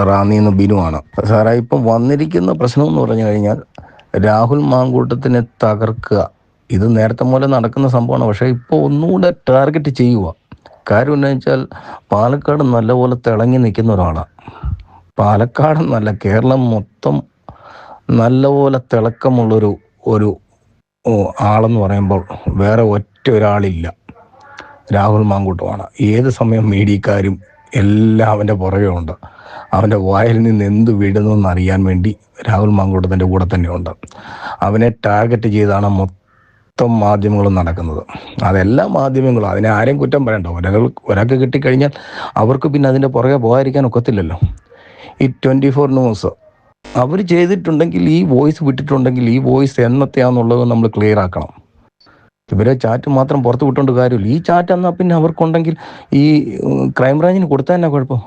റാന്നിന്ന് ബിനുവാണ്. സാറേ, ഇപ്പം വന്നിരിക്കുന്ന പ്രശ്നം എന്ന് പറഞ്ഞു കഴിഞ്ഞാൽ രാഹുൽ മാങ്കൂട്ടത്തിനെ തകർക്കുക. ഇത് നേരത്തെ മൂലം നടക്കുന്ന സംഭവമാണ്. പക്ഷേ ഇപ്പോൾ ഒന്നുകൂടെ ടാർഗറ്റ് ചെയ്യുക. കാര്യം എന്താണെന്ന് വെച്ചാൽ പാലക്കാട് നല്ലപോലെ തിളങ്ങി നിൽക്കുന്ന ഒരാളാണ്. പാലക്കാട് നല്ല കേരളം മൊത്തം നല്ലപോലെ തിളക്കമുള്ളൊരു ഒരു ആളെന്ന് പറയുമ്പോൾ വേറെ ഒറ്റ ഒരാളില്ല, രാഹുൽ മാങ്കൂട്ടമാണ്. ഏത് സമയം മീഡിയക്കാരും എല്ലാം അവൻ്റെ പുറകെ ഉണ്ട്. അവൻ്റെ വായിൽ നിന്ന് എന്ത് വീഴുന്നതെന്ന് അറിയാൻ വേണ്ടി രാഹുൽ മാങ്കൂട്ടത്തിൻ്റെ കൂടെ തന്നെയുണ്ട്. അവനെ ടാർഗറ്റ് ചെയ്താണ് മൊത്തം മാധ്യമങ്ങളും നടക്കുന്നത്. അതെല്ലാ മാധ്യമങ്ങളും, അതിനെ ആരെയും കുറ്റം പറയണ്ട. ഒരാൾക്ക് കിട്ടിക്കഴിഞ്ഞാൽ അവർക്ക് പിന്നെ അതിൻ്റെ പുറകെ പോകാതിരിക്കാൻ ഒക്കത്തില്ലല്ലോ. ഈ 24 ന്യൂസ് അവർ ചെയ്തിട്ടുണ്ടെങ്കിൽ, ഈ വോയിസ് വിട്ടിട്ടുണ്ടെങ്കിൽ ഈ വോയിസ് എന്നത്തെയാണെന്നുള്ളത് നമ്മൾ ക്ലിയർ ആക്കണം. ഇവരെ ചാറ്റ് മാത്രം പുറത്ത് വിട്ടുകൊണ്ട് കാര്യമില്ല. ഈ ചാറ്റ് എന്നാൽ പിന്നെ അവർക്കുണ്ടെങ്കിൽ ഈ ക്രൈംബ്രാഞ്ചിന് കൊടുത്താൽ തന്നെ കുഴപ്പം.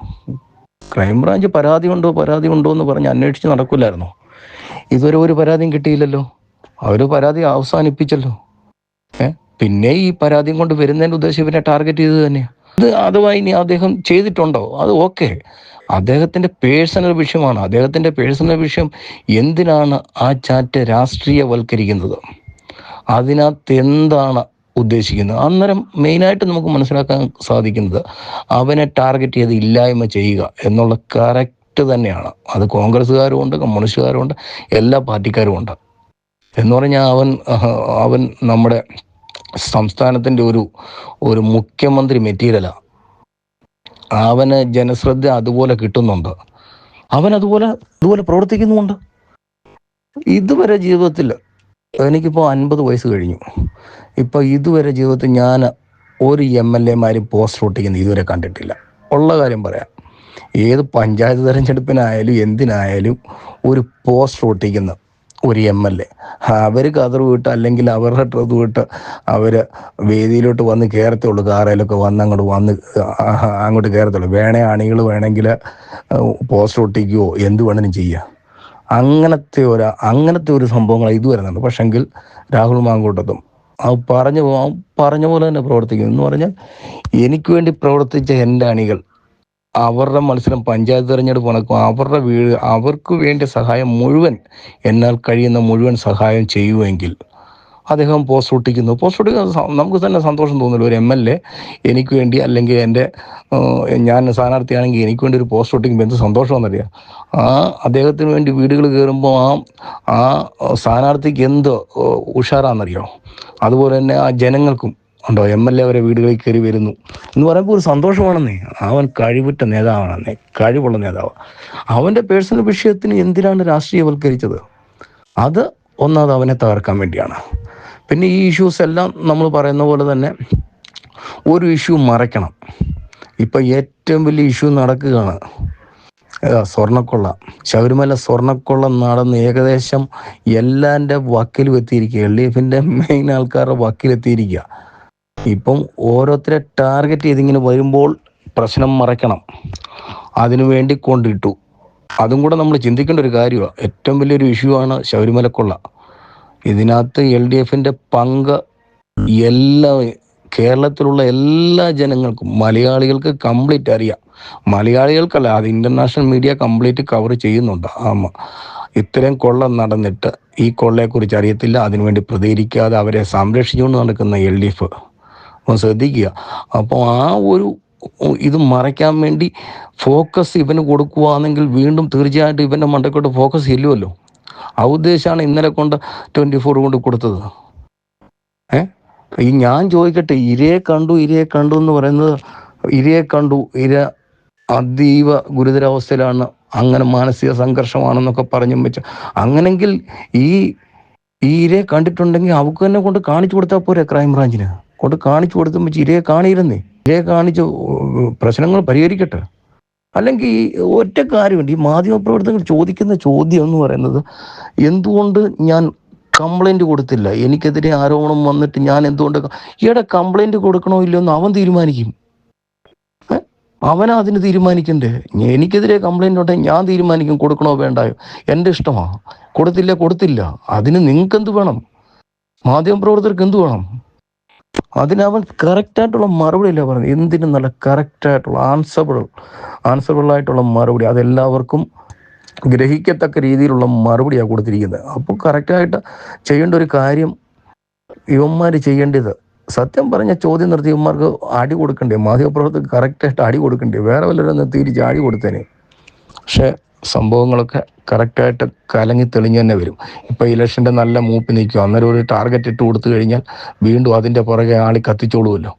ക്രൈംബ്രാഞ്ച് പരാതി ഉണ്ടോ എന്ന് പറഞ്ഞ് അന്വേഷിച്ച് നടക്കില്ലായിരുന്നോ? ഇതുവരെ ഒരു പരാതിയും കിട്ടിയില്ലല്ലോ. അവർ പരാതി അവസാനിപ്പിച്ചല്ലോ. പിന്നെ ഈ പരാതിയും കൊണ്ട് വരുന്നതിൻ്റെ ഉദ്ദേശം ഇവരെ ടാർഗറ്റ് ചെയ്ത് തന്നെയാണ്. അത് അഥവാ ഇനി അദ്ദേഹം ചെയ്തിട്ടുണ്ടോ അത് ഓക്കെ, അദ്ദേഹത്തിൻ്റെ പേഴ്സണൽ വിഷയമാണ്. അദ്ദേഹത്തിൻ്റെ പേഴ്സണൽ വിഷയം എന്തിനാണ് ആ ചാറ്റ് രാഷ്ട്രീയവൽക്കരിക്കുന്നത്, അതിനകത്ത് എന്താണ് ഉദ്ദേശിക്കുന്നത്? അന്നേരം മെയിനായിട്ട് നമുക്ക് മനസ്സിലാക്കാൻ സാധിക്കുന്നത് അവനെ ടാർഗറ്റ് ചെയ്ത് ഇല്ലായ്മ ചെയ്യുക എന്നുള്ള കറക്റ്റ് തന്നെയാണ്. അത് കോൺഗ്രസ്സുകാരും ഉണ്ട്, കമ്മ്യൂണിസ്റ്റുകാരും ഉണ്ട്, എല്ലാ പാർട്ടിക്കാരും ഉണ്ട്. എന്ന് പറഞ്ഞാൽ അവൻ നമ്മുടെ സംസ്ഥാനത്തിൻ്റെ ഒരു മുഖ്യമന്ത്രി മെറ്റീരിയലാണ്. അവന് ജനശ്രദ്ധ അതുപോലെ കിട്ടുന്നുണ്ട്. അവൻ അതുപോലെ പ്രവർത്തിക്കുന്നുമുണ്ട്. ഇതുവരെ ജീവിതത്തിൽ, എനിക്കിപ്പോൾ 50 വയസ്സ് കഴിഞ്ഞു, ഇപ്പോൾ ഇതുവരെ ജീവിതത്തിൽ ഞാൻ ഒരു MLA പോസ്റ്റർ ഒട്ടിക്കുന്ന ഇതുവരെ കണ്ടിട്ടില്ല. ഉള്ള കാര്യം പറയാം. ഏത് പഞ്ചായത്ത് തെരഞ്ഞെടുപ്പിനായാലും എന്തിനായാലും ഒരു പോസ്റ്റർ ഒട്ടിക്കുന്ന ഒരു MLA, അവർ കതറ് വിട്ട് അല്ലെങ്കിൽ അവരുടെ ട്രത് വിട്ട് അവർ വേദിയിലോട്ട് വന്ന് കയറത്തുള്ളൂ. കാറയിലൊക്കെ അങ്ങോട്ട് കയറത്തുള്ളൂ. അണികൾ വേണമെങ്കിൽ പോസ്റ്റർ ഒട്ടിക്കുകയോ എന്ത് വേണമെങ്കിലും ചെയ്യുക. അങ്ങനത്തെ ഒരു സംഭവങ്ങൾ ഇത് വരുന്നുണ്ട്. പക്ഷെങ്കിൽ രാഹുൽ മാങ്കൂട്ടത്തും അത് പറഞ്ഞ പോലെ തന്നെ പ്രവർത്തിക്കും. എന്ന് പറഞ്ഞാൽ എനിക്ക് വേണ്ടി പ്രവർത്തിച്ച എൻ്റെ അണികൾ, അവരുടെ മത്സരം പഞ്ചായത്ത് തെരഞ്ഞെടുപ്പ് നടക്കും, അവരുടെ വീട്, അവർക്ക് വേണ്ട സഹായം മുഴുവൻ, എന്നാൽ കഴിയുന്ന മുഴുവൻ സഹായം ചെയ്യുമെങ്കിൽ അദ്ദേഹം പോസ്റ്റ് ഒട്ടിക്കുന്നത് നമുക്ക് തന്നെ സന്തോഷം തോന്നില്ല. ഒരു MLA എനിക്ക് വേണ്ടി, അല്ലെങ്കിൽ ഞാൻ സ്ഥാനാർത്ഥിയാണെങ്കിൽ എനിക്ക് വേണ്ടി ഒരു പോസ്റ്റ് ഒട്ടിക്കുമ്പോൾ എന്ത് സന്തോഷമാണെന്നറിയാം. അദ്ദേഹത്തിന് വേണ്ടി വീടുകൾ കയറുമ്പോൾ ആ സ്ഥാനാർത്ഥിക്ക് എന്ത് ഉഷാറാണെന്നറിയോ? അതുപോലെ തന്നെ ആ ജനങ്ങൾക്കും ഉണ്ടോ, MLA അവരെ വീടുകളിൽ കയറി വരുന്നു എന്ന് പറയുമ്പോൾ ഒരു സന്തോഷമാണെന്നേ. അവൻ കഴിവുറ്റ നേതാവാണെന്നേ, കഴിവുള്ള നേതാവ്. അവൻ്റെ പേഴ്സണൽ വിഷയത്തിന് എന്തിനാണ് രാഷ്ട്രീയവൽക്കരിച്ചത്? അത് ഒന്നാമത് അവനെ തകർക്കാൻ വേണ്ടിയാണ്. പിന്നെ ഈ ഇഷ്യൂസ് എല്ലാം നമ്മൾ പറയുന്ന പോലെ തന്നെ ഒരു ഇഷ്യൂ മറയ്ക്കണം. ഇപ്പം ഏറ്റവും വലിയ ഇഷ്യൂ നടക്കുകയാണ് സ്വർണ്ണക്കൊള്ള. ശബരിമല സ്വർണ്ണക്കൊള്ള നടന്ന് ഏകദേശം എല്ലാൻ്റെ വക്കിലും എത്തിയിരിക്കുക. LDFൻ്റെ മെയിൻ ആൾക്കാരുടെ വക്കിലെത്തിയിരിക്കുക. ഇപ്പം ഓരോരുത്തരെ ടാർഗറ്റ് ചെയ്തിങ്ങനെ വരുമ്പോൾ പ്രശ്നം മറയ്ക്കണം, അതിനു വേണ്ടി കൊണ്ടിട്ടു. അതും കൂടെ നമ്മൾ ചിന്തിക്കേണ്ട ഒരു കാര്യമാണ്. ഏറ്റവും വലിയൊരു ഇഷ്യൂ ആണ് ശബരിമലക്കൊള്ള. ഇതിനകത്ത് LDFൻ്റെ പങ്ക് കേരളത്തിലുള്ള എല്ലാ ജനങ്ങൾക്കും, മലയാളികൾക്ക് കംപ്ലീറ്റ് അറിയാം. മലയാളികൾക്കല്ല, അത് ഇൻ്റർനാഷണൽ മീഡിയ കംപ്ലീറ്റ് കവർ ചെയ്യുന്നുണ്ട്. ഇത്രയും കൊള്ള നടന്നിട്ട് ഈ കൊള്ളയെക്കുറിച്ച് അറിയത്തില്ല, അതിനുവേണ്ടി പ്രതികരിക്കാതെ അവരെ സംരക്ഷിച്ചുകൊണ്ട് നടക്കുന്ന LDF ശ്രദ്ധിക്കുക. അപ്പോൾ ഇത് മറയ്ക്കാൻ വേണ്ടി ഫോക്കസ് ഇവന് കൊടുക്കുകയാണെങ്കിൽ വീണ്ടും തീർച്ചയായിട്ടും ഇവൻ്റെ മണ്ടക്കോട്ട് ഫോക്കസ് ഇല്ലുമല്ലോ. ആ ഉദ്ദേശമാണ് ഇന്നലെ കൊണ്ട് 24 കൊണ്ട് കൊടുത്തത്. ഞാൻ ചോദിക്കട്ടെ, ഇരയെ കണ്ടു എന്ന് പറയുന്നത്, ഇര അതീവ ഗുരുതരാവസ്ഥയിലാണ്, അങ്ങനെ മാനസിക സംഘർഷമാണെന്നൊക്കെ പറഞ്ഞും വെച്ച്, അങ്ങനെങ്കിൽ ഈ ഇരയെ കണ്ടിട്ടുണ്ടെങ്കിൽ അവർക്ക് തന്നെ കൊണ്ട് കാണിച്ചു കൊടുത്താൽ പോരെ? ക്രൈംബ്രാഞ്ചിന് കൊണ്ട് കാണിച്ചു കൊടുത്തും വെച്ച് ഇരയെ കാണിച്ച് പ്രശ്നങ്ങൾ പരിഹരിക്കട്ടെ. അല്ലെങ്കിൽ ഒറ്റ കാര്യമുണ്ട്, ഈ മാധ്യമപ്രവർത്തകർ ചോദിക്കുന്ന ചോദ്യം എന്ന് പറയുന്നത്, എന്തുകൊണ്ട് ഞാൻ കംപ്ലൈൻറ്റ് കൊടുത്തില്ല, എനിക്കെതിരെ ആരോപണം വന്നിട്ട് ഞാൻ എന്തുകൊണ്ട് കംപ്ലൈൻറ്റ് കൊടുക്കണോ ഇല്ലയോ എന്ന് അവൻ തീരുമാനിക്കും. അവനാ അതിന് തീരുമാനിക്കണ്ടേ? എനിക്കെതിരെ കംപ്ലൈൻറ്റ് ഉണ്ടെങ്കിൽ ഞാൻ തീരുമാനിക്കും കൊടുക്കണോ വേണ്ടായോ, എൻ്റെ ഇഷ്ടമാണ്. കൊടുത്തില്ല. അതിന് നിങ്ങൾക്ക് എന്ത് വേണം? മാധ്യമപ്രവർത്തകർക്ക് എന്ത് വേണം? അതിനവൻ കറക്റ്റായിട്ടുള്ള മറുപടി അല്ല പറഞ്ഞത്. എന്തിനും നല്ല കറക്റ്റായിട്ടുള്ള ആൻസബിളായിട്ടുള്ള മറുപടി, അതെല്ലാവർക്കും ഗ്രഹിക്കത്തക്ക രീതിയിലുള്ള മറുപടിയാണ് കൊടുത്തിരിക്കുന്നത്. അപ്പോൾ കറക്റ്റായിട്ട് ചെയ്യേണ്ട ഒരു കാര്യം ഇവന്മാർ ചെയ്യേണ്ടത്, സത്യം പറഞ്ഞ ചോദ്യം നിർത്തി ഇവന്മാർക്ക് അടി കൊടുക്കണ്ടേ, മാധ്യമപ്രവർത്തകർക്ക് കറക്റ്റായിട്ട് അടി കൊടുക്കണ്ടേ, വേറെ വല്ലവരൊന്നും തിരിച്ച് അടി കൊടുത്തേനെ. പക്ഷേ സംഭവങ്ങളൊക്കെ കറക്റ്റായിട്ട് കലങ്ങി തെളിഞ്ഞ് തന്നെ വരും. ഇപ്പോൾ ഇലക്ഷൻ്റെ നല്ല മൂപ്പ് നിൽക്കും, അന്നേരം ഒരു ടാർഗറ്റ് ഇട്ട് കൊടുത്തു കഴിഞ്ഞാൽ വീണ്ടും അതിൻ്റെ പുറകെ ആളി കത്തിച്ചോളുമല്ലോ,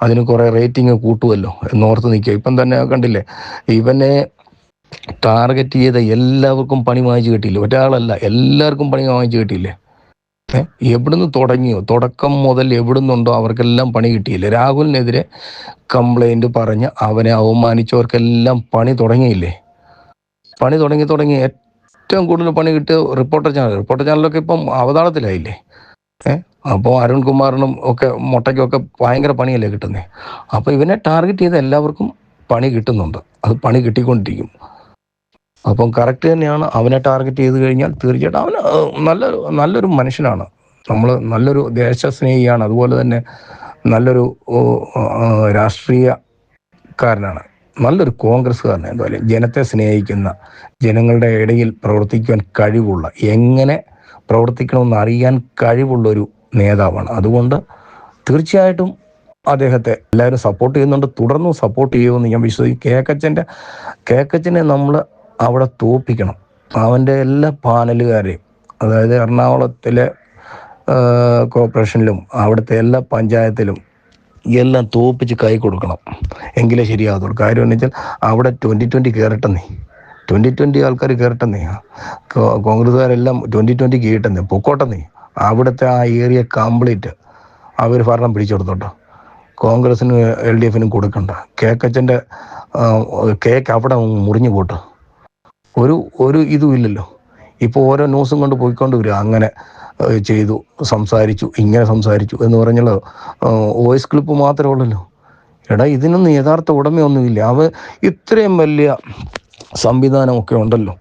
അതിന് കുറേ റേറ്റിംഗ് കൂട്ടുമല്ലോ എന്നോർത്ത് നിൽക്കുക. ഇപ്പം തന്നെ കണ്ടില്ലേ, ഇവനെ ടാർഗറ്റ് ചെയ്ത എല്ലാവർക്കും പണി വാങ്ങിച്ച് കിട്ടിയില്ലേ, ഒരാളല്ല എല്ലാവർക്കും പണി വാങ്ങിച്ച് കിട്ടിയില്ലേ. എവിടുന്ന് തുടങ്ങിയോ, തുടക്കം മുതൽ എവിടുന്നുണ്ടോ അവർക്കെല്ലാം പണി കിട്ടിയില്ലേ. രാഹുലിനെതിരെ കംപ്ലൈൻറ്റ് പറഞ്ഞ് അവനെ അവമാനിച്ചവർക്കെല്ലാം പണി തുടങ്ങിയില്ലേ. പണി തുടങ്ങി ഏറ്റവും കൂടുതൽ പണി കിട്ടിയ റിപ്പോർട്ടർ ചാനലൊക്കെ ഇപ്പം അവതാളത്തിലായില്ലേ. അപ്പോൾ അരുൺകുമാറിനും ഒക്കെ മൊട്ടയ്ക്കൊക്കെ ഭയങ്കര പണിയല്ലേ കിട്ടുന്നത്. അപ്പോൾ ഇവനെ ടാർഗറ്റ് ചെയ്ത എല്ലാവർക്കും പണി കിട്ടുന്നുണ്ട്, അത് പണി കിട്ടിക്കൊണ്ടിരിക്കും. അപ്പം കറക്റ്റ് തന്നെയാണ്. അവനെ ടാർഗറ്റ് ചെയ്ത് കഴിഞ്ഞാൽ തീർച്ചയായിട്ടും അവന് നല്ലൊരു മനുഷ്യനാണ്, നല്ലൊരു ദേശസ്നേഹിയാണ്, അതുപോലെ തന്നെ നല്ലൊരു രാഷ്ട്രീയക്കാരനാണ്, നല്ലൊരു കോൺഗ്രസ്സുകാരൻ. എന്തായാലും ജനത്തെ സ്നേഹിക്കുന്ന, ജനങ്ങളുടെ ഇടയിൽ പ്രവർത്തിക്കുവാൻ കഴിവുള്ള, എങ്ങനെ പ്രവർത്തിക്കണമെന്ന് അറിയാൻ കഴിവുള്ളൊരു നേതാവാണ്. അതുകൊണ്ട് തീർച്ചയായിട്ടും അദ്ദേഹത്തെ എല്ലാവരും സപ്പോർട്ട് ചെയ്യുന്നുണ്ട്, തുടർന്നും സപ്പോർട്ട് ചെയ്യുമെന്ന് ഞാൻ വിശ്വസിക്കും. കേക്കച്ചനെ നമ്മൾ അവിടെ തോപ്പിക്കണം. അവൻ്റെ എല്ലാ പാനലുകാരെയും, അതായത് എറണാകുളത്തിലെ കോർപ്പറേഷനിലും അവിടുത്തെ എല്ലാ പഞ്ചായത്തിലും എല്ലാം തോപ്പിച്ച് കൈ കൊടുക്കണം, എങ്കിലേ ശരിയാകത്തുള്ളൂ. കാര്യം എന്ന് വെച്ചാൽ അവിടെ 2020 കയറട്ടെന്നേ, 2020 ആൾക്കാർ കയറട്ടെന്നേ, കോൺഗ്രസ്സുകാരെല്ലാം 2020 കീഴട്ടെന്നേ, പൊക്കോട്ടെന്നേ. അവിടുത്തെ ആ ഏരിയ കംപ്ലീറ്റ് അവർ ഭരണം പിടിച്ചെടുത്തോട്ടോ. കോൺഗ്രസിനും LDFനും കൊടുക്കണ്ട. കേക്കച്ചൻ്റെ കേക്ക് അവിടെ മുറിഞ്ഞു പോട്ടോ. ഒരു ഇതും ഇല്ലല്ലോ. ഇപ്പോൾ ഓരോ ന്യൂസും കൊണ്ട് പോയിക്കൊണ്ട് വരിക, അങ്ങനെ ചെയ്തു, സംസാരിച്ചു, ഇങ്ങനെ സംസാരിച്ചു എന്ന് പറഞ്ഞുള്ള വോയിസ് ക്ലിപ്പ് മാത്രമേ ഉള്ളല്ലോ. എടാ, ഇതിനൊന്നും യഥാർത്ഥ ഉടമയൊന്നുമില്ല. ഇത്രയും വലിയ സംവിധാനമൊക്കെ ഉണ്ടല്ലോ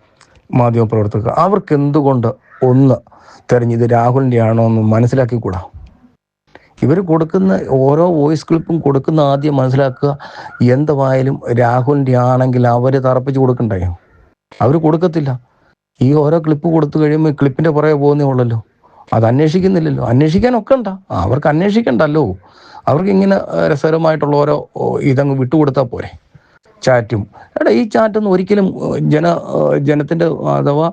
മാധ്യമപ്രവർത്തകർ, അവർക്ക് എന്തുകൊണ്ട് ഒന്ന് ഇത് രാഹുലിൻ്റെ ആണോ എന്ന് മനസ്സിലാക്കിക്കൂടാ. ഇവർ കൊടുക്കുന്ന ഓരോ വോയിസ് ക്ലിപ്പും കൊടുക്കുന്ന ആദ്യം മനസ്സിലാക്കുക, എന്തായാലും രാഹുലിൻ്റെ ആണെങ്കിൽ അവർ തറപ്പിച്ച് കൊടുക്കണ്ടേ. അവർ കൊടുക്കത്തില്ല. ഈ ഓരോ ക്ലിപ്പ് കൊടുത്തു കഴിയുമ്പോൾ ക്ലിപ്പിൻ്റെ പുറകെ പോകുന്നേ ഉള്ളല്ലോ, അത് അന്വേഷിക്കുന്നില്ലല്ലോ. അന്വേഷിക്കാനൊക്കെ ഉണ്ടാ, അവർക്ക് അന്വേഷിക്കണ്ടല്ലോ. അവർക്ക് ഇങ്ങനെ രസകരമായിട്ടുള്ള ഓരോ ഇതങ്ങ് വിട്ടുകൊടുത്താൽ പോരെ. ചാറ്റും, എടാ ഈ ചാറ്റൊന്നും ഒരിക്കലും ജനത്തിൻ്റെ അഥവാ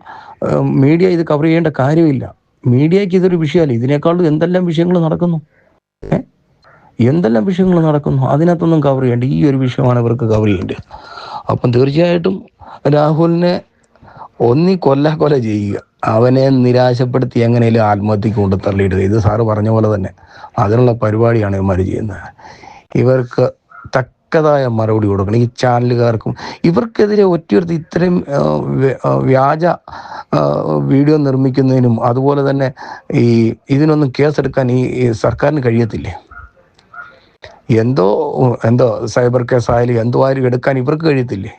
മീഡിയ ഇത് കവർ ചെയ്യേണ്ട കാര്യമില്ല. മീഡിയയ്ക്ക് ഇതൊരു വിഷയമല്ല. ഇതിനേക്കാളും എന്തെല്ലാം വിഷയങ്ങൾ നടക്കുന്നു, അതിനകത്തൊന്നും കവർ ചെയ്യേണ്ട ഈ ഒരു വിഷയമാണ് ഇവർക്ക് കവർ ചെയ്യേണ്ടത്. അപ്പം തീർച്ചയായിട്ടും രാഹുലിനെ കൊല ചെയ്യുക, അവനെ നിരാശപ്പെടുത്തി എങ്ങനെയും ആത്മഹത്യക്ക് കൊണ്ട് തള്ളിയിടുക. ഇത് സാറ് പറഞ്ഞ പോലെ തന്നെ അതിനുള്ള പരിപാടിയാണ് ഇവന്മാർ ചെയ്യുന്നത്. ഇവർക്ക് തക്കതായ മറുപടി കൊടുക്കണം. ഈ ചാനലുകാർക്കും ഇവർക്കെതിരെ ഒറ്റയൊരുത്തി ഇത്രയും വ്യാജ വീഡിയോ നിർമ്മിക്കുന്നതിനും അതുപോലെ തന്നെ ഇതിനൊന്നും കേസെടുക്കാൻ ഈ സർക്കാരിന് കഴിയത്തില്ലേ. എന്തോ സൈബർ കേസായാലും എന്തോ ആരും എടുക്കാൻ ഇവർക്ക് കഴിയത്തില്ലേ.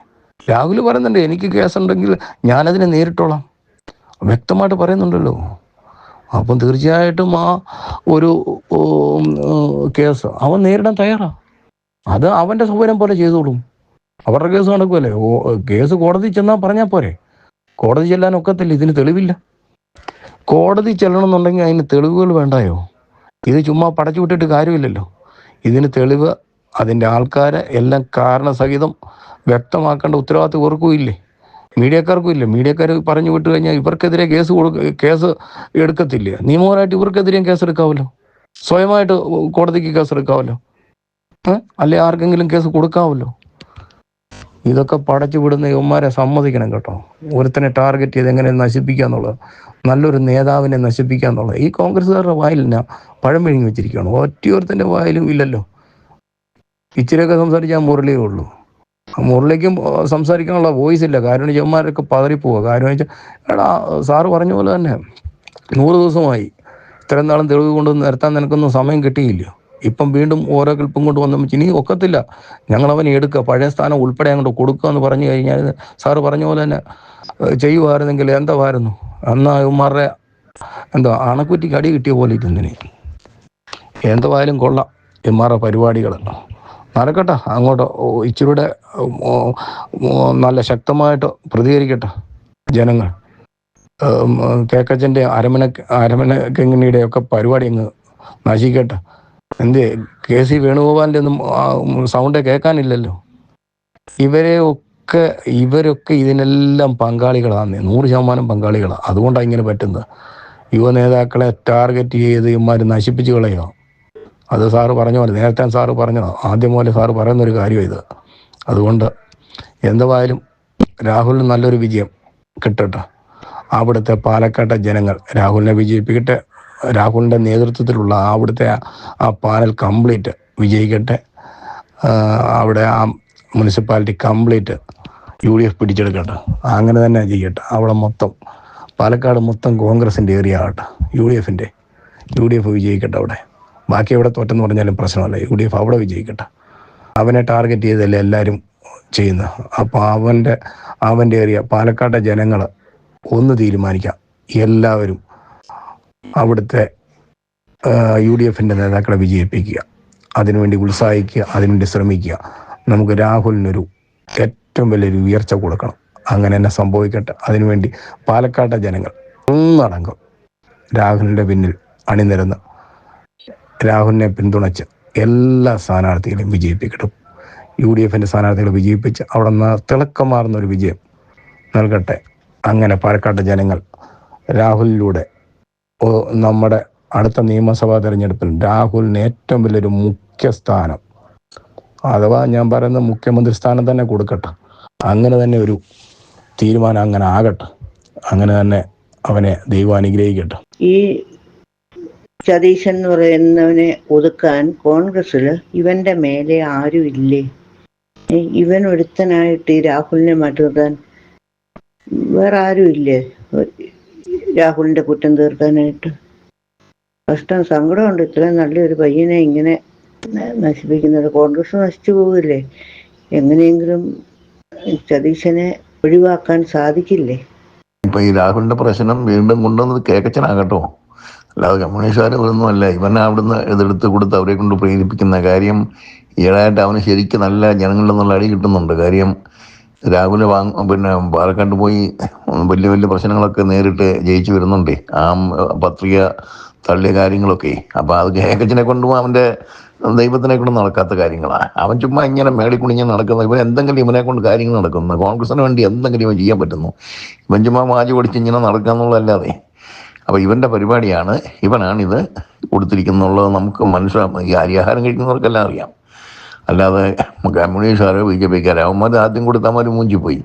രാഹുൽ പറയുന്നുണ്ട്, എനിക്ക് കേസുണ്ടെങ്കിൽ ഞാനതിനെ നേരിട്ടോളാം, വ്യക്തമായിട്ട് പറയുന്നുണ്ടല്ലോ. അപ്പം തീർച്ചയായിട്ടും ആ ഒരു കേസ് അവൻ നേരിടാൻ തയ്യാറാ. അത് അവൻ്റെ സൗകര്യം പോലെ ചെയ്തോളും. അവരുടെ കേസ് നടക്കുമല്ലേ. കേസ് കോടതി ചെന്നാൽ പറഞ്ഞാൽ പോരെ. കോടതി ചെല്ലാൻ ഒക്കത്തില്ല, ഇതിന് തെളിവില്ല. കോടതി ചെല്ലണമെന്നുണ്ടെങ്കിൽ അതിന് തെളിവുകൾ വേണ്ടായോ. ഇത് ചുമ്മാ പടച്ചു വിട്ടിട്ട് കാര്യമില്ലല്ലോ. ഇതിന് തെളിവ്, അതിൻ്റെ ആൾക്കാരെ എല്ലാം കാരണസഹിതം വ്യക്തമാക്കേണ്ട ഉത്തരവാദിത്വം ഇവർക്കും ഇല്ലേ, മീഡിയക്കാർക്കും ഇല്ലേ. മീഡിയക്കാർ പറഞ്ഞു വിട്ട് കഴിഞ്ഞാൽ ഇവർക്കെതിരെ കേസ് എടുക്കത്തില്ല. നിയമപരമായിട്ട് ഇവർക്കെതിരെയും കേസെടുക്കാമല്ലോ, സ്വയമായിട്ട് കോടതിക്ക് കേസെടുക്കാമല്ലോ, അല്ലെ ആർക്കെങ്കിലും കേസ് കൊടുക്കാമല്ലോ. ഇതൊക്കെ പടച്ചു വിടുന്ന യുവന്മാരെ സമ്മതിക്കണം കേട്ടോ. ഒരുത്തനെ ടാർഗറ്റ് ചെയ്ത് എങ്ങനെ നശിപ്പിക്കുക എന്നുള്ളത്, നല്ലൊരു നേതാവിനെ നശിപ്പിക്കുക എന്നുള്ളത് ഈ കോൺഗ്രസ്സുകാരുടെ വായിൽ ഞാൻ പഴം വിഴുങ്ങി വെച്ചിരിക്കുകയാണ്. ഒറ്റയൊരുത്തൻ്റെ വായിലും ഇല്ലല്ലോ. ഇച്ചിരിയൊക്കെ സംസാരിച്ചാൽ മുരളിയേ ഉള്ളൂ. മുരളിക്കും സംസാരിക്കാനുള്ള വോയിസ് ഇല്ല. കാരണം ചെവന്മാരൊക്കെ പതറിപ്പോവുക. കാര്യം വെച്ചാൽ, എടാ സാറ് പറഞ്ഞ പോലെ തന്നെ 100 ദിവസമായി ഇത്രയും നാളും തെളിവ് കൊണ്ട് നിരത്താൻ നിനക്കൊന്നും സമയം കിട്ടിയില്ലയോ. ഇപ്പം വീണ്ടും ഓരോ ക്ലിപ്പും കൊണ്ട് വന്നു ഇനി ഒക്കത്തില്ല, ഞങ്ങളവനെ എടുക്കുക, പഴയ സ്ഥാനം ഉൾപ്പെടെ അങ്ങോട്ട് കൊടുക്കുക എന്ന് പറഞ്ഞു കഴിഞ്ഞാൽ സാറ് പറഞ്ഞ പോലെ തന്നെ ചെയ്യുമായിരുന്നെങ്കിൽ എന്തായിരുന്നു. എന്നാൽ ഇവന്മാരുടെ അണക്കുറ്റിക്ക് അടി കിട്ടിയ പോലെ ഇരുന്നിന്. എന്തുവായാലും കൊള്ളാം ഇമാരുടെ പരിപാടികൾ നടക്കട്ടെ. അങ്ങോട്ട് ഇച്ചിരൂടെ നല്ല ശക്തമായിട്ട് പ്രതികരിക്കട്ടെ ജനങ്ങൾ. കേക്കച്ചൻ്റെ അരമന ഒക്കെ പരിപാടി അങ്ങ് നശിക്കട്ടെ. എന്ത് KC വേണുഗോപാലിൻ്റെ ഒന്നും സൗണ്ട് കേൾക്കാനില്ലല്ലോ. ഇവരൊക്കെ ഇതിനെല്ലാം പങ്കാളികളാണ്, 100% പങ്കാളികളാണ്. അതുകൊണ്ടാണ് ഇങ്ങനെ പറ്റുന്നത്. യുവ നേതാക്കളെ ടാർഗറ്റ് ചെയ്ത് ഇവന്മാർ നശിപ്പിച്ച് കളയുക. അത് സാറ് പറഞ്ഞ പോലെ, നേരത്തെ സാറ് പറഞ്ഞതാണ്, ആദ്യം പോലെ സാറ് പറയുന്നൊരു കാര്യം ഇത്. അതുകൊണ്ട് എന്തുവായാലും രാഹുലിന് നല്ലൊരു വിജയം കിട്ടട്ടെ. അവിടുത്തെ പാലക്കാട്ടെ ജനങ്ങൾ രാഹുലിനെ വിജയിപ്പിക്കട്ടെ. രാഹുലിൻ്റെ നേതൃത്വത്തിലുള്ള അവിടുത്തെ ആ പാനൽ കംപ്ലീറ്റ് വിജയിക്കട്ടെ. അവിടെ ആ മുനിസിപ്പാലിറ്റി കംപ്ലീറ്റ് UDF പിടിച്ചെടുക്കട്ടെ. അങ്ങനെ തന്നെ ചെയ്യട്ടെ. അവിടെ മൊത്തം പാലക്കാട് മൊത്തം കോൺഗ്രസിൻ്റെ ഏരിയ ആകട്ടെ, UDF വിജയിക്കട്ടെ അവിടെ. ബാക്കി എവിടെ തോറ്റെന്ന് പറഞ്ഞാലും പ്രശ്നമല്ല, UDF അവിടെ വിജയിക്കട്ടെ. അവനെ ടാർഗറ്റ് ചെയ്തല്ലേ എല്ലാവരും ചെയ്യുന്നത്. അപ്പോൾ അവൻ്റെ ഏരിയ പാലക്കാട്ടെ ജനങ്ങൾ ഒന്ന് തീരുമാനിക്കാം, എല്ലാവരും അവിടുത്തെ UDFൻ്റെ നേതാക്കളെ വിജയിപ്പിക്കുക, അതിനുവേണ്ടി ഉത്സാഹിക്കുക, അതിനുവേണ്ടി ശ്രമിക്കുക. നമുക്ക് രാഹുലിനൊരു ഏറ്റവും വലിയൊരു ഉയർച്ച കൊടുക്കണം. അങ്ങനെ തന്നെ സംഭവിക്കട്ടെ. അതിനുവേണ്ടി പാലക്കാട്ടെ ജനങ്ങൾ ഒന്നടങ്കം രാഹുലിൻ്റെ പിന്നിൽ അണിനിരന്ന് രാഹുലിനെ പിന്തുണച്ച് എല്ലാ സ്ഥാനാർത്ഥികളെയും വിജയിപ്പിക്കട്ടെ. UDFൻ്റെ സ്ഥാനാർത്ഥികളെ വിജയിപ്പിച്ച് അവിടെ നിന്ന് തിളക്കമാർന്നൊരു വിജയം നൽകട്ടെ. അങ്ങനെ പാലക്കാട്ടെ ജനങ്ങൾ രാഹുലിലൂടെ നമ്മുടെ അടുത്ത നിയമസഭാ തെരഞ്ഞെടുപ്പിൽ രാഹുലിന് ഏറ്റവും വലിയൊരു മുഖ്യ സ്ഥാനം, അഥവാ ഞാൻ പറയുന്ന മുഖ്യമന്ത്രി സ്ഥാനം തന്നെ കൊടുക്കട്ടെ. അങ്ങനെ തന്നെ ഒരു തീരുമാനം അങ്ങനെ ആകട്ടെ. അങ്ങനെ തന്നെ അവനെ ദൈവം അനുഗ്രഹിക്കട്ടെ. ഈ സതീശൻ എന്ന് പറയുന്നവനെ ഒതുക്കാൻ കോൺഗ്രസ്സിൽ ഇവന്റെ മേലെ ആരും ഇല്ലേ? ഇവൻ ഒരുത്തനായിട്ട് ഈ രാഹുലിനെ മാറ്റി നിർത്താൻ വേറെ ആരും ഇല്ലേ രാഹുലിന്റെ കുറ്റം തീർക്കാനായിട്ട്? കഷ്ടം, സങ്കടമുണ്ട്. ഇത്രയും നല്ലൊരു പയ്യനെ ഇങ്ങനെ നശിപ്പിക്കുന്നത്. കോൺഗ്രസ് നശിച്ചു പോകില്ലേ? എങ്ങനെയെങ്കിലും സതീശനെ ഒഴിവാക്കാൻ സാധിക്കില്ലേ? ഇപ്പൊ ഈ രാഹുലിന്റെ പ്രശ്നം വീണ്ടും കൊണ്ടുവന്നത് കേക്കച്ചനാകട്ടോ, അല്ലാതെ കമ്മ്യൂണിസ്റ്റുകാരൊന്നും അല്ല. ഇവനെ അവിടുന്ന് ഇതെടുത്ത് കൊടുത്ത് അവരെ കൊണ്ട് പ്രേരിപ്പിക്കുന്ന കാര്യം. ഈടായിട്ട് അവന് ശരിക്കും നല്ല ജനങ്ങളിൽ നിന്നുള്ള അടി കിട്ടുന്നുണ്ട്. കാര്യം രാഹുൽ പാലക്കാട്ട് പോയി വലിയ വലിയ പ്രശ്നങ്ങളൊക്കെ നേരിട്ട് ജയിച്ചു വരുന്നുണ്ടേ, ആ പത്രിക തള്ളിയ കാര്യങ്ങളൊക്കെ. അപ്പം അത് കേക്കച്ചനെ കൊണ്ടും അവൻ്റെ ദൈവത്തിനെ കൊണ്ട് നടക്കാത്ത കാര്യങ്ങളാണ്. അവൻ ചുമ്മാ ഇങ്ങനെ മേളിക്കുണിഞ്ഞ് നടക്കുന്ന, ഇവൻ എന്തെങ്കിലും ഇവനെ കൊണ്ട് കാര്യങ്ങൾ നടക്കുന്നു, കോൺഗ്രസിന് വേണ്ടി എന്തെങ്കിലും ഇവൻ ചെയ്യാൻ പറ്റുന്നു. ഇവൻ ചുമ്മാ മാജി പൊടിച്ച് ഇങ്ങനെ നടക്കുക എന്നുള്ളതല്ലാതെ. അപ്പോൾ ഇവൻ്റെ പരിപാടിയാണ്, ഇവനാണിത് കൊടുത്തിരിക്കുന്നുള്ളത് നമുക്ക് മനസ്സിലാകും. ഈ അരിയാഹാരം കഴിക്കുന്നവർക്കെല്ലാം അറിയാം. അല്ലാതെ കമ്മ്യൂണിസ്റ്റുകാരോ BJPക്കാരോ അവന്മാർ ആദ്യം കൊടുത്തവന്മാർ മൂഞ്ചിപ്പോയി.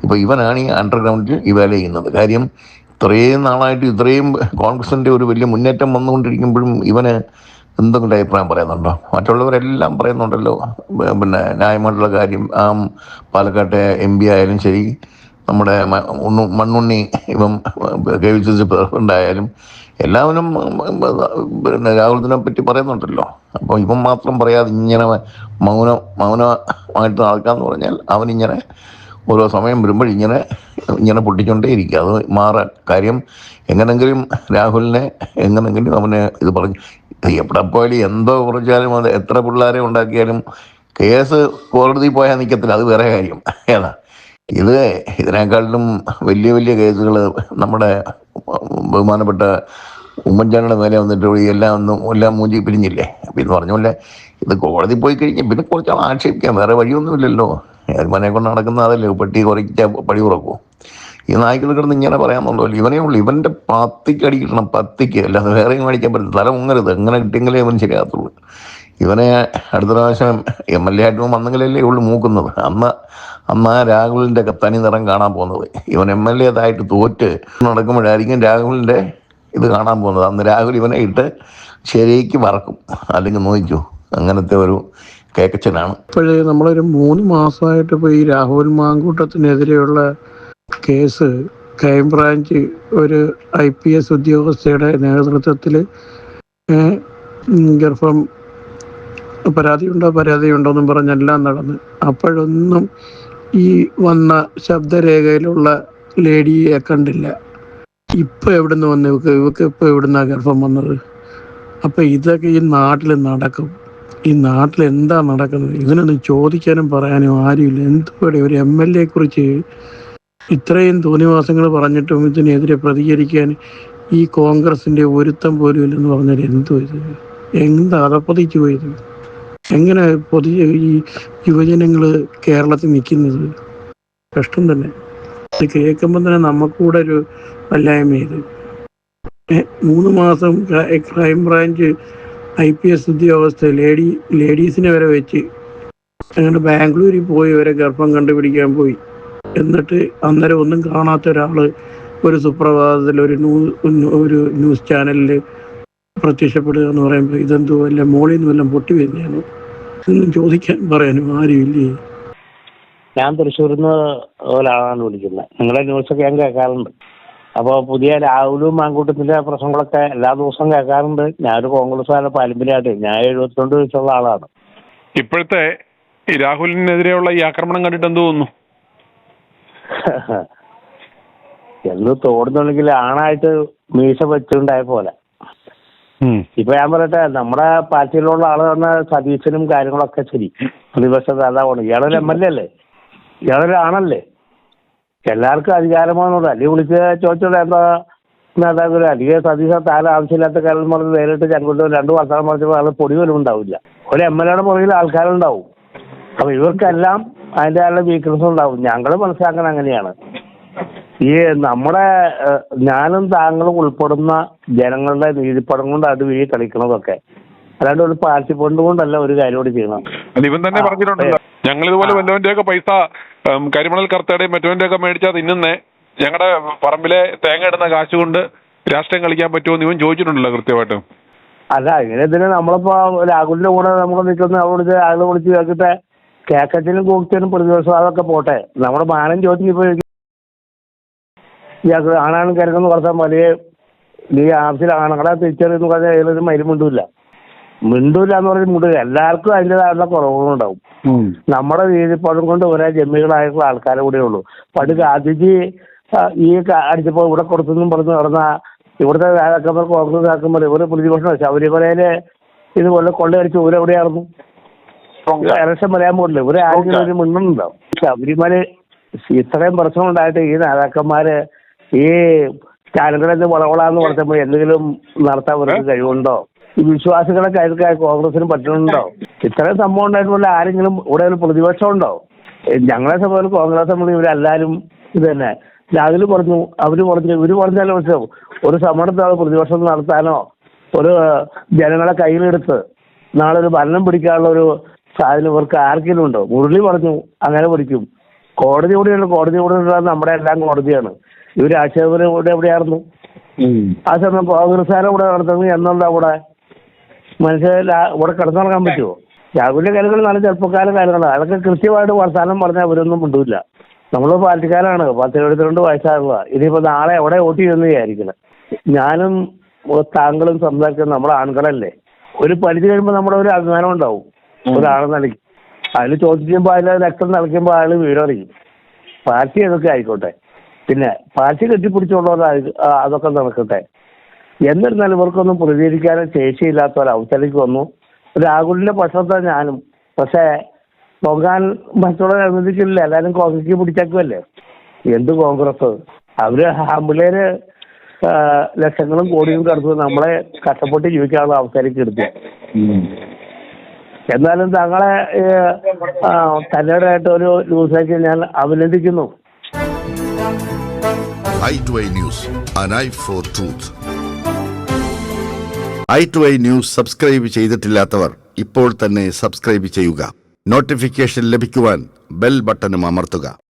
ഇപ്പോൾ ഇവനാണ് ഈ അണ്ടർഗ്രൗണ്ടിൽ ഈ വേല ചെയ്യുന്നത്. കാര്യം ഇത്രയും നാളായിട്ട് ഇത്രയും കോൺഗ്രസിൻ്റെ ഒരു വലിയ മുന്നേറ്റം വന്നുകൊണ്ടിരിക്കുമ്പോഴും ഇവന് എന്തെങ്കിലും അഭിപ്രായം പറയുന്നുണ്ടോ? മറ്റുള്ളവരെല്ലാം പറയുന്നുണ്ടല്ലോ ന്യായമായിട്ടുള്ള കാര്യം. പാലക്കാട്ടെ MP ആയാലും ശരി, നമ്മുടെ മണ്ണുണ്ണി ഇവൻ KVCC പ്രസിഡന്റ് ആയാലും എല്ലാവരും രാഹുലിനെ പറ്റി പറയുന്നുണ്ടല്ലോ. അപ്പോൾ ഇവൻ മാത്രം പറയാതെ ഇങ്ങനെ മൗനമായിട്ട് നടക്കാന്ന് പറഞ്ഞാൽ അവനിങ്ങനെ ഓരോ സമയം വരുമ്പോൾ ഇങ്ങനെ പൊട്ടിക്കൊണ്ടേ ഇരിക്കുക. അത് മാറാൻ കാര്യം എങ്ങനെങ്കിലും രാഹുലിനെ എങ്ങനെങ്കിലും അവനെ ഇത് പറഞ്ഞു എവിടെ പോയാലും എന്തോ കുറച്ചാലും അത് എത്ര പിള്ളേരെ ഉണ്ടാക്കിയാലും കേസ് കോടതി പോയാൽ നിൽക്കത്തില്ല. അത് വേറെ കാര്യം. ഏതാ ഇതിനേക്കാളിലും വലിയ വലിയ കേസുകൾ നമ്മുടെ ബഹുമാനപ്പെട്ട ഉമ്മൻചാണ്ടിയുടെ മേലെ വന്നിട്ട് എല്ലാം മൂഞ്ചി പിരിഞ്ഞില്ലേ. അപ്പം ഇത് പറഞ്ഞ പോലെ ഇത് കോടതി പോയി കഴിഞ്ഞാൽ പിന്നെ കുറച്ചാൾ ആക്ഷേപിക്കാം, വേറെ വഴിയൊന്നുമില്ലല്ലോ. മനെ കൊണ്ട് നടക്കുന്ന അതല്ലേ, പെട്ടി കുറയ്ച്ച പടി ഉറക്കുമോ? ഈ നായ്ക്കൾ കിടന്ന് ഇങ്ങനെ പറയാമെന്നുള്ളൂ. ഇവനേ ഉള്ളൂ, ഇവൻ്റെ പത്തിക്ക് അടി കിട്ടണം, പത്തിക്ക്, അല്ലാതെ വേറെയും മേടിക്കാൻ പറ്റില്ല. തല മുങ്ങരുത്, എങ്ങനെ കിട്ടിയെങ്കിലേ ഇവൻ ശരിയാകത്തുള്ളൂ. ഇവനെ അടുത്ത പ്രാവശ്യം MLA ആയിട്ട് വന്നെങ്കിലല്ലേ ഉള്ളു മൂക്കുന്നത്. അന്ന് ആ രാഹുലിൻ്റെ തനി നിറം കാണാൻ പോകുന്നത്. ഇവൻ MLA ആയിട്ട് തോറ്റ് നടക്കുമ്പോഴായിരിക്കും രാഹുലിൻ്റെ ഇത് കാണാൻ പോകുന്നത്. അന്ന് രാഹുൽ ഇവനെ ഇട്ട് ശരിക്ക് വറക്കും, അല്ലെങ്കിൽ നോക്കിക്കോ. അങ്ങനത്തെ ഒരു കേക്കച്ചനാണ്. ഇപ്പോഴേ നമ്മളൊരു 3 മാസമായിട്ട് ഇപ്പോൾ ഈ രാഹുൽ മാങ്കൂട്ടത്തിനെതിരെയുള്ള കേസ് ക്രൈംബ്രാഞ്ച് ഒരു IPS ഉദ്യോഗസ്ഥയുടെ നേതൃത്വത്തിൽ ഗർഭം പരാതിയുണ്ടോ എന്നും പറഞ്ഞെല്ലാം നടന്ന്, അപ്പോഴൊന്നും ഈ വന്ന ശബ്ദരേഖയിലുള്ള ലേഡിയെ കണ്ടില്ല. ഇപ്പം എവിടുന്ന് വന്നു ഇവക്ക് ഇപ്പം എവിടുന്നാ ഗർഭം വന്നത്? അപ്പം ഇതൊക്കെ ഈ നാട്ടിൽ നടക്കും. ഈ നാട്ടിൽ എന്താ നടക്കുന്നത്? ഇതിനൊന്നും ചോദിക്കാനും പറയാനും ആരുമില്ല. എന്തുപോലെ ഒരു MLA കുറിച്ച് ഇത്രയും തോന്നിവാസങ്ങൾ പറഞ്ഞിട്ടും ഇതിനെതിരെ പ്രതികരിക്കാൻ ഈ കോൺഗ്രസിന്റെ ഒരുത്തം പോലും ഇല്ലെന്ന് പറഞ്ഞാൽ എന്തോ ഇത്? എന്താ അതപ്പതിച്ചു പോയത്? എങ്ങനെ ഈ യുവജനങ്ങൾ കേരളത്തിൽ നിൽക്കുന്നത്? കഷ്ടം തന്നെ. ഇത് കേൾക്കുമ്പോൾ തന്നെ നമുക്കൂടെ ഒരു വല്ലായ്മ. ഇത് 3 മാസം ക്രൈംബ്രാഞ്ച് IPS ഉദ്യോഗസ്ഥ ലേഡീസിനെ വരെ വെച്ച് അങ്ങനെ ബാംഗ്ലൂരിൽ പോയി വരെ ഗർഭം കണ്ടുപിടിക്കാൻ പോയി. എന്നിട്ട് അന്നേരം ഒന്നും കാണാത്ത ഒരാള് ഒരു സുപ്രഭാതത്തിൽ ഒരു ന്യൂസ് ചാനലിൽ പ്രത്യക്ഷപ്പെടുക എന്ന് പറയുമ്പോൾ ഇതെന്തോ വല്ല മോളിൽ നിന്ന് വല്ലതും പൊട്ടി വരുന്നതാണ്. ഇതൊന്നും ചോദിക്കാൻ പറയാനും ആരുമില്ലേ? ഞാൻ തൃശ്ശൂരിൽ നിന്ന് ഒരാളാണ് വിളിക്കുന്നത്. നിങ്ങളുടെ ന്യൂസൊക്കെ ഞാൻ കേൾക്കാറുണ്ട്. അപ്പോൾ പുതിയ രാഹുലും മാങ്കൂട്ടത്തിന്റെ പ്രശ്നങ്ങളൊക്കെ എല്ലാ ദിവസവും കേൾക്കാറുണ്ട്. ഞാനൊരു കോൺഗ്രസ്സുകാരുടെ പാരമ്പര്യമായിട്ട് ഞാൻ 72 വയസ്സുള്ള ആളാണ്. ഇപ്പോഴത്തെ ഈ രാഹുലിനെതിരെയുള്ള ഈ ആക്രമണം കണ്ടിട്ട് എന്ത് തോന്നുന്നു? എന്ന് തോന്നുന്നുണ്ടെങ്കിൽ ആണായിട്ട് മീശ വെച്ചുണ്ടായ പോലെ. ഇപ്പൊ ഞാൻ പറയട്ടെ, നമ്മുടെ പാർട്ടിയിലുള്ള ആള് പറഞ്ഞ സതീശനും കാര്യങ്ങളൊക്കെ ശരി, പ്രതിപക്ഷ നേതാവാണ്. ഇയാളൊരു MLA അല്ലേ? ഇയാളൊരു ആണല്ലേ? എല്ലാവർക്കും അധികാരമാണെന്നുള്ളത് അല്ലെങ്കിൽ വിളിച്ച് ചോദിച്ചോളൂ എന്താ നേതാക്കൾ. അധികം സതീശ താരം ആവശ്യമില്ലാത്ത കാര്യം പറഞ്ഞ് നേരിട്ട് ചങ്കുണ്ടോ 2 വർത്തമാനം പറഞ്ഞപ്പോൾ ആൾ പൊടി പോലും ഉണ്ടാവില്ല. ഒരു MLA പുറകിൽ ആൾക്കാരുണ്ടാവും. അപ്പൊ ഇവർക്കെല്ലാം അതിൻ്റെ വീക്ക്നസ് ഉണ്ടാവും. ഞങ്ങൾ മനസ്സിലാക്കാൻ അങ്ങനെയാണ്. ഈ നമ്മുടെ ഞാനും താങ്കളും ഉൾപ്പെടുന്ന ജനങ്ങളുടെ നീതിപ്പടം കൊണ്ടാണ് ഈ കളിക്കണതൊക്കെ. അല്ലാണ്ട് ഒരു പാർട്ടി ഫണ്ട് കൊണ്ടല്ല ഒരു കാര്യം ചെയ്യണം. ഇവൻ തന്നെ പറഞ്ഞിട്ടുണ്ടല്ലോ, ഞങ്ങൾ ഇതുപോലെ വല്ലവന്റെയൊക്കെ പൈസ കരിമണൽ കർത്തയുടെയും മറ്റവന്റെയൊക്കെ മേടിച്ചാൽ തിന്നുന്നേ, ഞങ്ങളുടെ പറമ്പിലെ തേങ്ങ ഇടുന്ന കാശ് കൊണ്ട് രാഷ്ട്രീയം കളിക്കാൻ പറ്റുമോ എന്ന് ഇവൻ ചോദിച്ചിട്ടുണ്ടല്ലോ കൃത്യമായിട്ട്. അല്ല, ഇങ്ങനെ ഇതിന് നമ്മളിപ്പോ രാഹുലിന്റെ കൂടെ നമ്മൾ നിൽക്കുന്ന അവിടെ ആളെ വിളിച്ച് കേൾക്കട്ടെ, കേക്കറ്റിനും കൂക്കറ്റിനും പ്രതിപക്ഷം അതൊക്കെ പോട്ടെ. നമ്മുടെ മാനം ചോദിച്ചപ്പോ ഇയാൾക്ക് ആണാണ് കരുതെന്ന് പറഞ്ഞാൽ വലിയ നീ ആവശ്യം ആണുങ്ങളെ തിരിച്ചറിയെന്ന് പറഞ്ഞാൽ ഏതൊരു മരുമുണ്ടൂല്ല എന്ന് പറഞ്ഞാൽ മുണ്ടില്ല. എല്ലാവർക്കും അതിൻ്റെതായുള്ള കുറവുകളുണ്ടാവും. നമ്മുടെ രീതിപ്പഴം കൊണ്ട് ഒരേ ജമ്മികളായിട്ടുള്ള ആൾക്കാരെ കൂടെ ഉള്ളൂ. പണ്ട് ഗാന്ധിജി ഈ അടിച്ചപ്പോൾ ഇവിടെ കൊടുത്തെന്നും പറഞ്ഞ് നടന്ന ഇവിടുത്തെ നേതാക്കന്മാർ കോൺഗ്രസ് നേതാക്കന്മാർ ഇവര് പ്രതിപക്ഷം ശബരിമലയില് ഇതുപോലെ കൊള്ളയടിച്ച് ഇവരെവിടെയായിരുന്നു? ഇലക്ഷൻ പറയാൻ പോകില്ല. ഇവരെ ആരെങ്കിലും ഒരു മുന്നുണ്ടാവും. ശബരിമല ഇത്രയും പ്രശ്നം ഉണ്ടായിട്ട് ഈ നേതാക്കന്മാര് ഈ ചാനലുകളിൽ വളവളാന്ന് പറഞ്ഞപ്പോൾ എന്തെങ്കിലും നടത്താൻ അവർക്ക് കഴിവുണ്ടോ? ഈ വിശ്വാസികളെ കരുക്കാൻ കോൺഗ്രസിന് പറ്റുന്നുണ്ടോ? ഇത്രയും സംഭവം ഉണ്ടായിട്ടുള്ള ആരെങ്കിലും ഇവിടെ ഒരു പ്രതിപക്ഷം ഉണ്ടോ? ഞങ്ങളെ സംബന്ധിച്ച് കോൺഗ്രസ് സംബന്ധിച്ച് ഇവരെല്ലാവരും ഇത് തന്നെ. രാഹുൽ പറഞ്ഞു, അവര് പറഞ്ഞു, ഇവര് പറഞ്ഞാലും മനസ്സിലാവും. ഒരു സമരത്താണോ പ്രതിപക്ഷം നടത്താനോ ഒരു ജനങ്ങളെ കയ്യിലെടുത്ത് നാളെ ഒരു ഭരണം പിടിക്കാനുള്ള ഒരു സാധനം ഇവർക്ക് ആർക്കെങ്കിലും ഉണ്ടോ? മുരളി പറഞ്ഞു അങ്ങനെ പിടിക്കും. കോടതി കൂടെയുള്ള നമ്മുടെ എല്ലാം കോടതിയാണ്. ഇവർ ആക്ഷേപത്തിന് കൂടെ എവിടെയായിരുന്നു? ആ സമയം കോൺഗ്രസ്സുകാരെ കൂടെ നടത്തുന്നത് എന്നുണ്ട്. അവിടെ മനുഷ്യർ ഇവിടെ കിടന്നിറങ്ങാൻ പറ്റുമോ? രാഹുലിന്റെ കാര്യങ്ങൾ നല്ല ചെറുപ്പക്കാരുടെ കാര്യങ്ങളാണ്. അതൊക്കെ കൃത്യമായിട്ട് വർത്താനം പറഞ്ഞാൽ അവരൊന്നും കൊണ്ടുമില്ല. നമ്മൾ പാർട്ടിക്കാരാണ്, 72 വയസ്സാകുക. ഇനിയിപ്പോ നാളെ എവിടെ വോട്ട് ചെയ്യുമെന്ന് വിചാരിക്കണം. ഞാനും താങ്കളും സംസാരിക്കുന്ന നമ്മുടെ ആൺകളല്ലേ, ഒരു പരിധി കഴിയുമ്പോൾ നമ്മുടെ ഒരു അഭിമാനം ഉണ്ടാവും ഒരാളെ നിലയ്ക്ക്. അതിൽ ചോദിക്കുമ്പോൾ അതിൽ രക്തം നിലയ്ക്കുമ്പോൾ അയാൾ വീടറിയും. പാർട്ടി അതൊക്കെ ആയിക്കോട്ടെ, പിന്നെ പാർട്ടി കെട്ടിപ്പിടിച്ചുള്ളത് അതൊക്കെ നടക്കട്ടെ. എന്നിരുന്നാലും ഇവർക്കൊന്നും പ്രതികരിക്കാനും ശേഷിയില്ലാത്ത ഒരവസ്ഥയിലേക്ക് വന്നു. രാഹുലിന്റെ പക്ഷത്തെ ഞാനും. പക്ഷേ പൊങ്ങാൻ മറ്റുള്ള അനുവദിക്കില്ല. എല്ലാവരും കോൺഗ്രസ് പിടിച്ചേക്കുമല്ലേ. എന്ത് കോൺഗ്രസ്? അവര് ആമ്പിള്ളേര് ലക്ഷങ്ങളും കോടിയും കടത്ത് നമ്മളെ കഷ്ടപ്പെട്ട് ജീവിക്കാനുള്ള അവസരക്ക് എടുത്തു. എന്നാലും തങ്ങളെ തന്നോടായിട്ട് ഒരു ന്യൂസിലേക്ക് ഞാൻ അഭിനന്ദിക്കുന്നു. i2i News, an eye for truth. i2i News subscribe ചെയ്തിട്ടില്ലാത്തവർ ഇപ്പോൾ തന്നെ സബ്സ്ക്രൈബ് ചെയ്യുക. നോട്ടിഫിക്കേഷൻ ലഭിക്കുവാൻ ബെൽ ബട്ടണും അമർത്തുക.